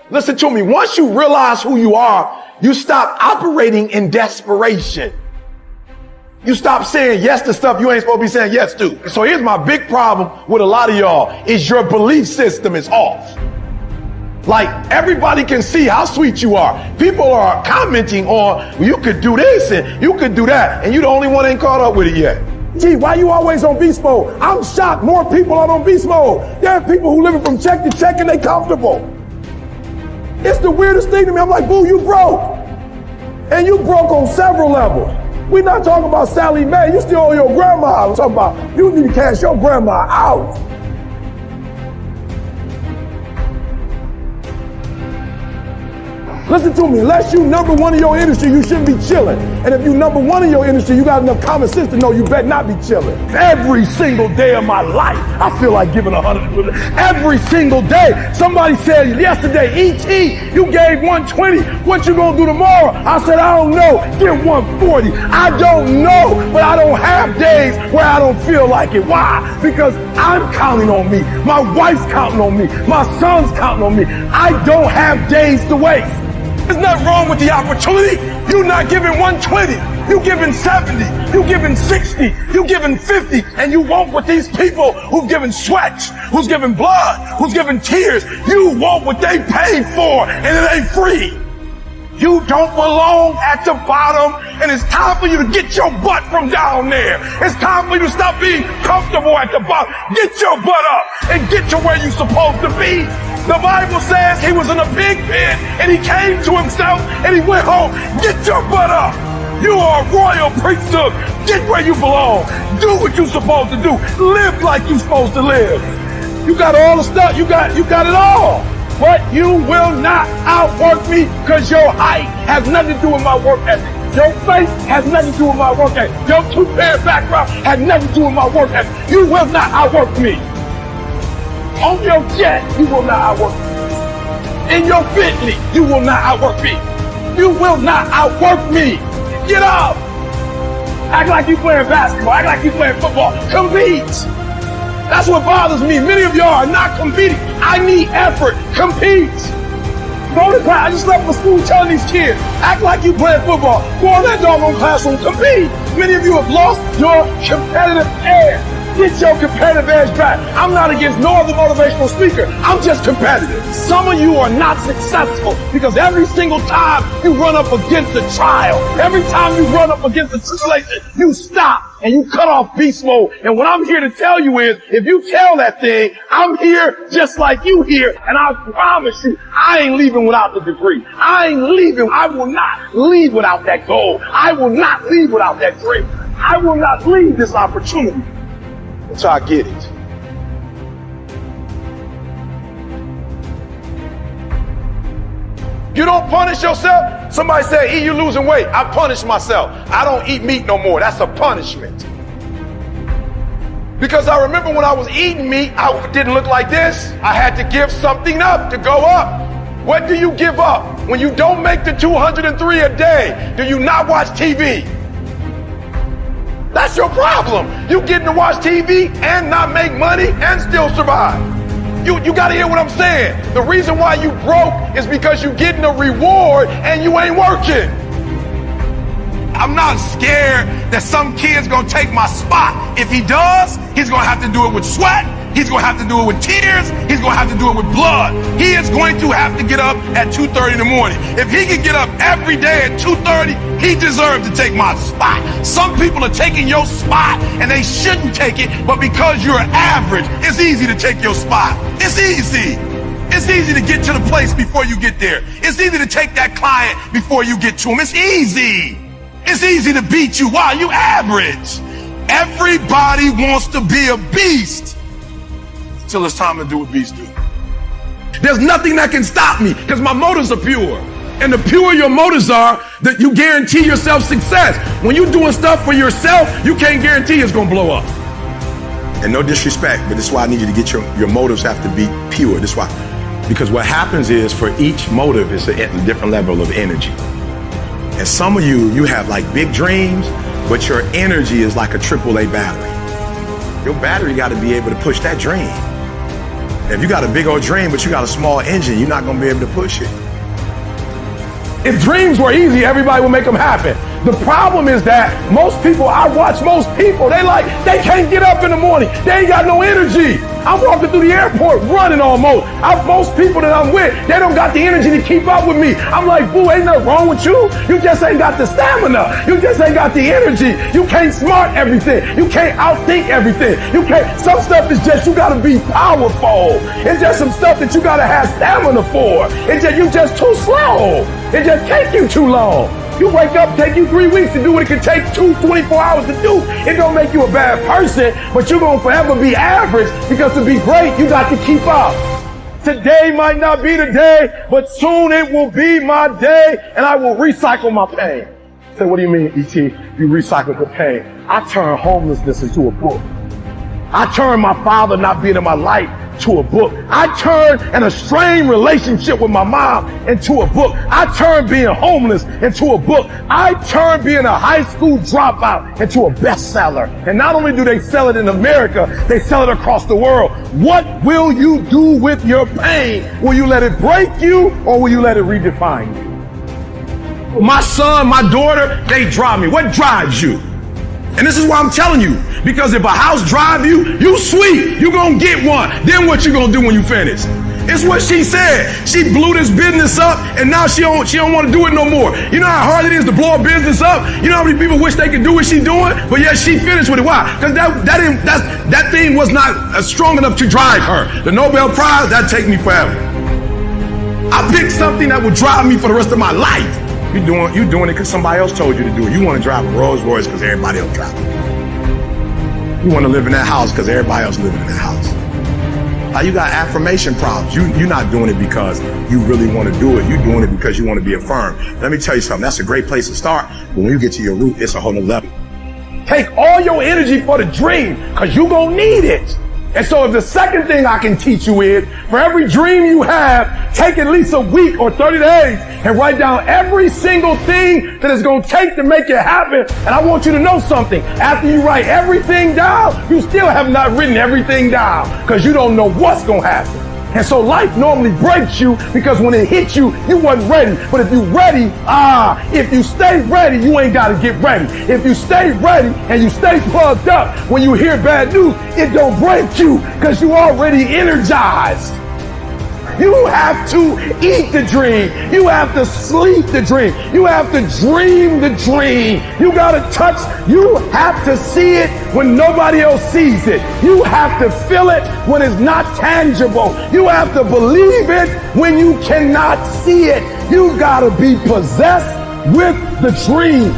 Listen to me. Once you realize who you are, you stop operating in desperation. You stop saying yes to stuff you ain't supposed to be saying yes to. So here's my big problem with a lot of y'all is your belief system is off. Like everybody can see how sweet you are. People are commenting on, well, you could do this and you could do that. And you the only one ain't caught up with it yet. Gee, why you always on beast mode? I'm shocked more people are on beast mode. There are people who living from check to check and they comfortable. It's the weirdest thing to me. I'm like, boo, you broke. And you broke on several levels. We're not talking about Sally Mae. You still owe your grandma. I'm talking about you need to cash your grandma out. Listen to me, unless you number one in your industry, you shouldn't be chilling. And if you number one in your industry, you got enough common sense to know you better not be chilling. Every single day of my life, I feel like giving 100. Every single day. Somebody said yesterday, E.T., you gave 120. What you gonna do tomorrow? I said, I don't know. Give 140. I don't know, but I don't have days where I don't feel like it. Why? Because I'm counting on me. My wife's counting on me. My son's counting on me. I don't have days to waste. There's nothing wrong with the opportunity. You're not giving 120. You giving 70. You giving 60. You giving 50. And you want what these people who've given sweat, who's given blood, who's given tears, you want what they paid for, and it ain't free. You don't belong at the bottom, and it's time for you to get your butt from down there. It's time for you to stop being comfortable at the bottom. Get your butt up and get to where you're supposed to be. The Bible says he was in a pig pen and he came to himself and he went home. Get your butt up. You are a royal priesthood. Get where you belong. Do what you're supposed to do. Live like you're supposed to live. You got all the stuff. You got it all. But you will not outwork me because your height has nothing to do with my work ethic. Your face has nothing to do with my work ethic. Your two-pair background has nothing to do with my work ethic. You will not outwork me. On your jet, you will not outwork me. In your Bentley, you will not outwork me. You will not outwork me. Get up. Act like you playing basketball. Act like you playing football. Compete. That's what bothers me. Many of y'all are not competing. I need effort. Compete. Go to class. I just left for school telling these kids, act like you playing football. Go in that doggone classroom. Compete. Many of you have lost your competitive edge. Get your competitive edge back. I'm not against no other motivational speaker. I'm just competitive. Some of you are not successful because every single time you run up against a trial, every time you run up against a tribulation, you stop and you cut off beast mode. And what I'm here to tell you is, if you tell that thing, I'm here just like you here, and I promise you, I ain't leaving without the degree. I ain't leaving. I will not leave without that goal. I will not leave without that dream. I will not leave this opportunity until I get it. You don't punish yourself. Somebody said, E, you losing weight. I punish myself. I don't eat meat no more. That's a punishment. Because I remember when I was eating meat, I didn't look like this. I had to give something up to go up. What do you give up? When you don't make the 203 a day, do you not watch TV? That's your problem. You getting to watch TV and not make money and still survive. You gotta hear what I'm saying. The reason why you broke is because you getting a reward and you ain't working. I'm not scared that some kid's gonna take my spot. If he does, he's gonna have to do it with sweat. He's gonna have to do it with tears. He's gonna have to do it with blood. He is going to have to get up at 2:30 in the morning. If he can get up every day at 2:30, he deserves to take my spot. Some people are taking your spot and they shouldn't take it, but because you're average, it's easy to take your spot. It's easy. It's easy to get to the place before you get there. It's easy to take that client before you get to him. It's easy. It's easy to beat you. Why? You average. Everybody wants to be a beast till it's time to do what beasts do. There's nothing that can stop me because my motives are pure. And the purer your motives are, that you guarantee yourself success. When you're doing stuff for yourself, you can't guarantee it's going to blow up. And no disrespect, but this is why I need you to get your motives have to be pure. This is why. Because what happens is for each motive is a different level of energy. And some of you have like big dreams, but your energy is like a AAA battery. Your battery got to be able to push that dream. If you got a big old dream, but you got a small engine, you're not gonna be able to push it. If dreams were easy, everybody would make them happen. The problem is that most people, I watch most people, they can't get up in the morning. They ain't got no energy. I'm walking through the airport running almost. Most people that I'm with, they don't got the energy to keep up with me. I'm like, boo, ain't nothing wrong with you. You just ain't got the stamina. You just ain't got the energy. You can't smart everything. You can't outthink everything. Some stuff is just, you gotta be powerful. It's just some stuff that you gotta have stamina for. You just too slow. It just take you too long. You wake up, take you 3 weeks to do what it could take 24 hours to do. It don't make you a bad person, but you're gonna forever be average, because to be great, you got to keep up. Today might not be the day, but soon it will be my day, and I will recycle my pain. Say, what do you mean, E.T.? You recycle the pain. I turn homelessness into a book. I turn my father not being in my life to a book. I turn an estranged relationship with my mom into a book. I turn being homeless into a book. I turn being a high school dropout into a bestseller. And not only do they sell it in America, they sell it across the world. What will you do with your pain? Will you let it break you, or will you let it redefine you? My son, my daughter, they drive me. What drives you? And this is why I'm telling you, because if a house drive you, you sweet, you gonna get one. Then what you gonna do when you finish? It's what she said. She blew this business up, and now she don't want to do it no more. You know how hard it is to blow a business up? You know how many people wish they could do what she doing? But yet she finished with it. Why? Because that thing was not strong enough to drive her. The Nobel Prize, that'd take me forever. I picked something that would drive me for the rest of my life. You doing it because somebody else told you to do it. You want to drive a Rolls Royce because everybody else drives it. You want to live in that house because everybody else living in that house. Now you got affirmation problems. You're not doing it because you really want to do it. You're doing it because you want to be affirmed. Let me tell you something. That's a great place to start. But when you get to your root, it's a whole nother level. Take all your energy for the dream, because you're going to need it. And so if the second thing I can teach you is, for every dream you have, take at least a week or 30 days and write down every single thing that it's going to take to make it happen. And I want you to know something. After you write everything down, you still have not written everything down, because you don't know what's going to happen. And so life normally breaks you, because when it hits you, you wasn't ready. But if you're ready, if you stay ready, you ain't got to get ready. If you stay ready and you stay plugged up, when you hear bad news, it don't break you, because you already energized. You have to eat the dream. You have to sleep the dream. You have to dream the dream. You got to touch. You have to see it when nobody else sees it. You have to feel it when it's not tangible. You have to believe it when you cannot see it. You got to be possessed with the dream.